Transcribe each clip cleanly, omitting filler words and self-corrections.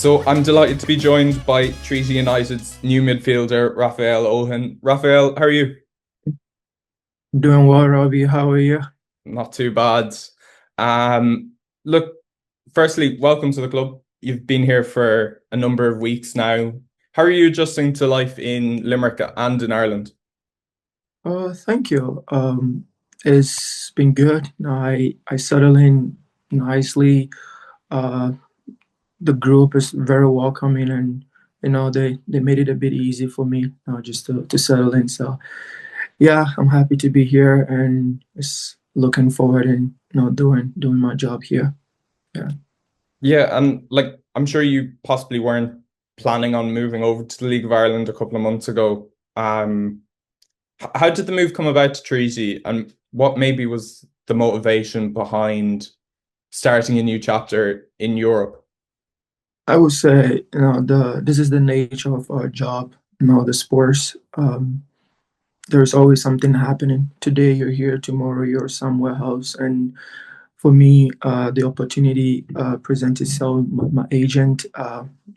So I'm delighted to be joined by Treaty United's new midfielder, Raphael Ohin. Raphael, how are you? Doing well, Robbie. How are you? Not too bad. Look, firstly, welcome to the club. You've been here for a number of weeks now. How are you adjusting to life in Limerick and in Ireland? Thank you. It's been good. I settle in nicely. Uh, the group is very welcoming, and they made it a bit easy for me just to settle in. So yeah, I'm happy to be here, and just looking forward and doing my job here. Yeah. Yeah, and like I'm sure you possibly weren't planning on moving over to the League of Ireland a couple of months ago. How did the move come about to Treaty, and what maybe was the motivation behind starting a new chapter in Europe? I would say, the this is the nature of our job, the sports. There's always something happening. Today you're here, tomorrow you're somewhere else. And for me, the opportunity presents itself. My agent,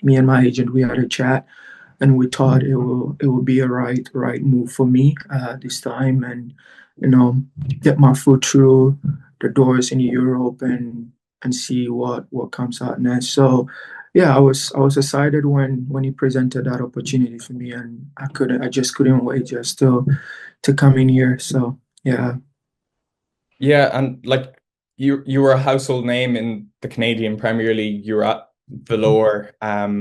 me and my agent, we had a chat, and we thought it will be a right move for me this time, and you know get my foot through the doors in Europe and see what comes out next. So yeah, I was excited when he presented that opportunity for me, and I just couldn't wait just to come in here. So yeah. Yeah, and like you were a household name in the Canadian Premier League. You were at Valor. Uh,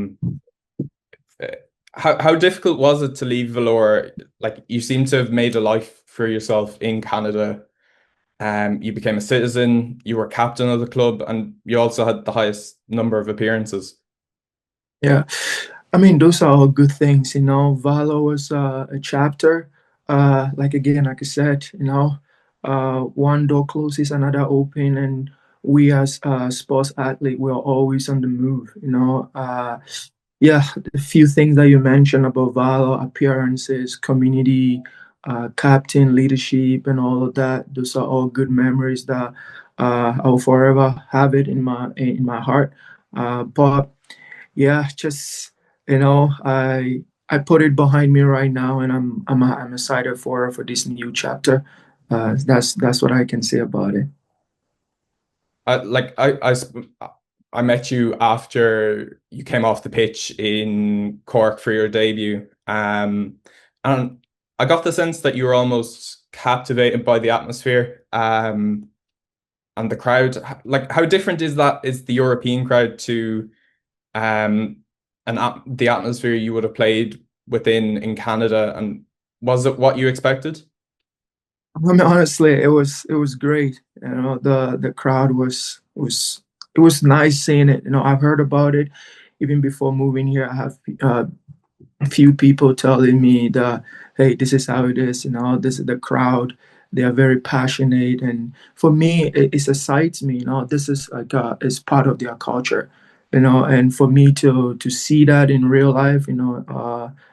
how difficult was it to leave Valor? Like you seem to have made a life for yourself in Canada. You became a citizen, you were captain of the club, and you also had the highest number of appearances. Yeah, I mean, those are all good things. Valo was a chapter. Like again, like I said, one door closes, another open, and we as sports athlete, we are always on the move. Yeah, a few things that you mentioned about Valo, appearances, community, captain, leadership, and all of that. Those are all good memories that I'll forever have it in my heart. But yeah, just I put it behind me right now, and I'm excited for this new chapter. That's what I can say about it. I met you after you came off the pitch in Cork for your debut. And I got the sense that you were almost captivated by the atmosphere, and the crowd. Like, how different is the European crowd to um, the atmosphere you would have played within in Canada? And was it what you expected? I mean, honestly, it was great. The crowd was it was nice seeing it. I've heard about it even before moving here. I have a few people telling me that, hey, this is how it is. This is the crowd. They are very passionate, and for me, it excites me. This is like it's part of their culture. And for me to see that in real life,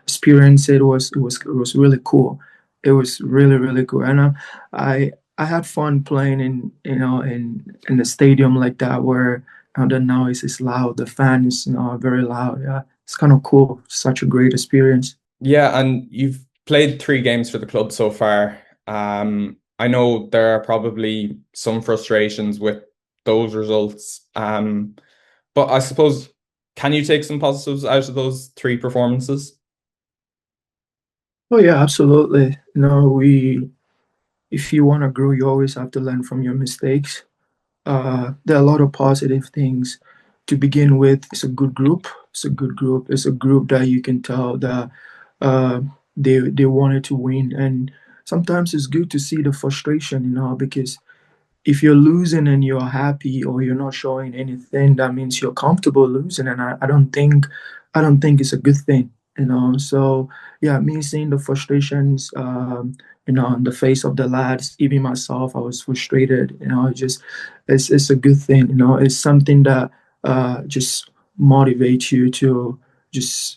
experience it was really cool. It was really really cool, and I had fun playing in the stadium like that where the noise is loud, the fans are very loud. Yeah, it's kind of cool. Such a great experience. Yeah, and you've played three games for the club so far. I know there are probably some frustrations with those results. But I suppose, can you take some positives out of those three performances? Oh yeah, absolutely. We if you want to grow, you always have to learn from your mistakes. There are a lot of positive things. To begin with, it's a good group. It's a good group. It's a group that you can tell that uh, they wanted to win, and sometimes it's good to see the frustration, because if you're losing and you're happy or you're not showing anything, that means you're comfortable losing, and I don't think it's a good thing. So yeah, me seeing the frustrations, on the face of the lads, even myself, I was frustrated. It's a good thing. It's something that just motivates you to just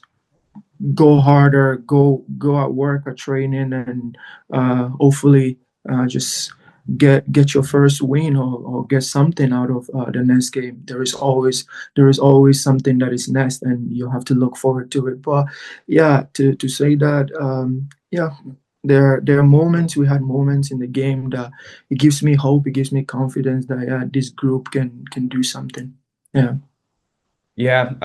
go harder, go at work or training, and hopefully just get your first win or get something out of the next game. There is always something that is next, and you have to look forward to it. But yeah, to say that, yeah, there are moments. We had moments in the game that it gives me hope. It gives me confidence that yeah, this group can do something. Yeah. Yeah.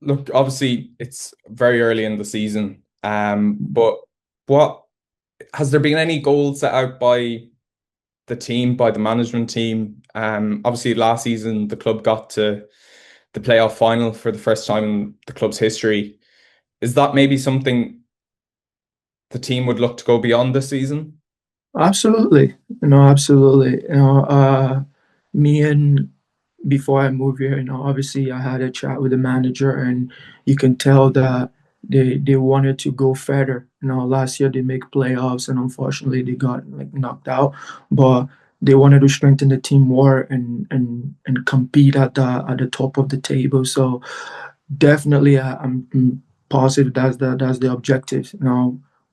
Look, obviously it's very early in the season. But what has there been any goals set out by the team, by the management team? Obviously last season the club got to the playoff final for the first time in the club's history. Is that maybe something the team would look to go beyond this season? Absolutely. Absolutely. Me and before I moved here, obviously I had a chat with the manager, and you can tell that they wanted to go further. Last year they make playoffs, and unfortunately they got like knocked out. But they wanted to strengthen the team more and compete at the top of the table. So definitely, I'm positive that's the objective.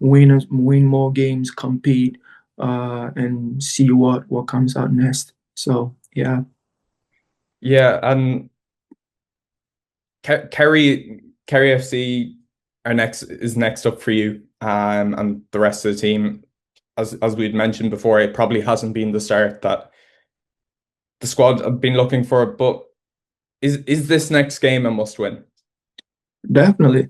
Win more games, compete, and see what comes out next. So yeah. Yeah, and Kerry FC are next up for you, and the rest of the team. As we'd mentioned before, it probably hasn't been the start that the squad have been looking for. But is this next game a must win? Definitely.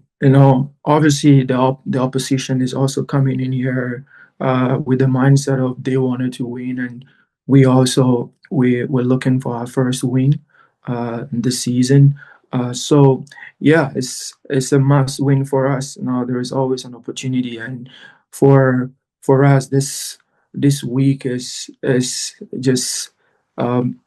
Obviously the opposition is also coming in here with the mindset of they wanted to win, and we're looking for our first win this season. So yeah, it's a must win for us. There is always an opportunity, and for for us this week is just um,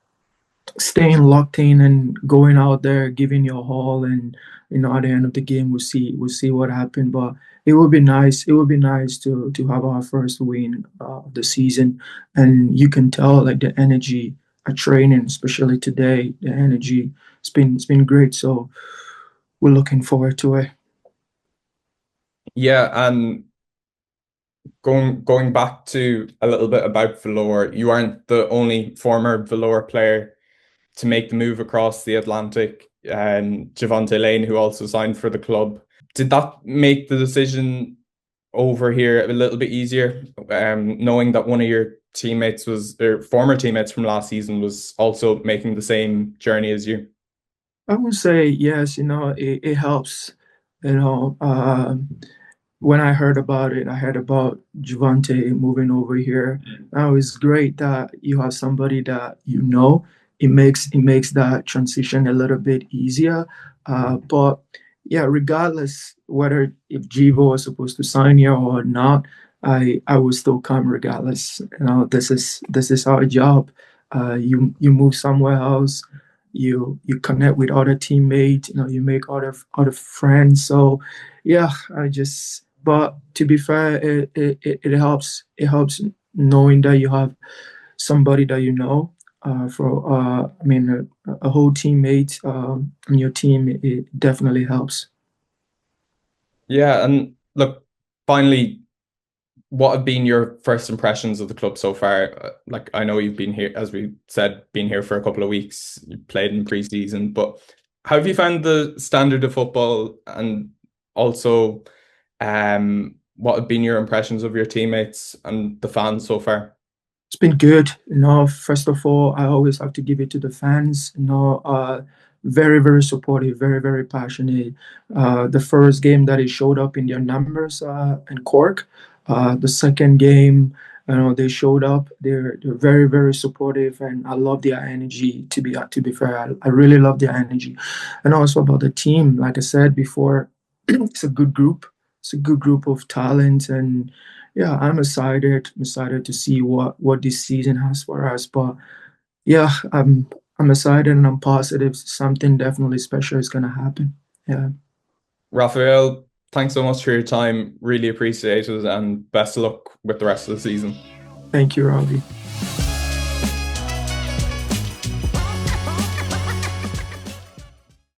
staying locked in and going out there, giving your all, and at the end of the game, we'll see what happened. But it would be nice. It would be nice to have our first win of the season, and you can tell like the energy at training, especially today, the energy it's been great. So we're looking forward to it. Yeah, and going back to a little bit about Valor, you aren't the only former Valor player to make the move across the Atlantic, and Javante Lane, who also signed for the club. Did that make the decision over here a little bit easier, knowing that one of your teammates was, or former teammates from last season, was also making the same journey as you? I would say yes. It helps. You know, when I heard about it, I heard about Javante moving over here. Now it's great that you have somebody that you know. It makes that transition a little bit easier. But yeah, regardless whether if Jivo was supposed to sign here or not, I will still come regardless. This is our job. You move somewhere else, you connect with other teammates, you make other friends. So yeah, but to be fair, it helps. It helps knowing that you have somebody that you know. For I mean, a whole teammate on your team, it definitely helps. Yeah, and look, finally, what have been your first impressions of the club so far? Like, I know you've been here, as we said, been here for a couple of weeks. You played in pre-season, but how have you found the standard of football, and also, what have been your impressions of your teammates and the fans so far? It's been good. First of all, I always have to give it to the fans. Very, very supportive, very, very passionate. The first game that it showed up in their numbers in Cork. The second game, they showed up. They're very, very supportive, and I love their energy. To be fair, I really love their energy, and also about the team. Like I said before, it's a good group. It's a good group of talent, and yeah, I'm excited to see what this season has for us. But yeah, I'm excited and I'm positive something definitely special is gonna happen. Yeah. Raphael, thanks so much for your time. Really appreciate it, and best of luck with the rest of the season. Thank you, Robbie.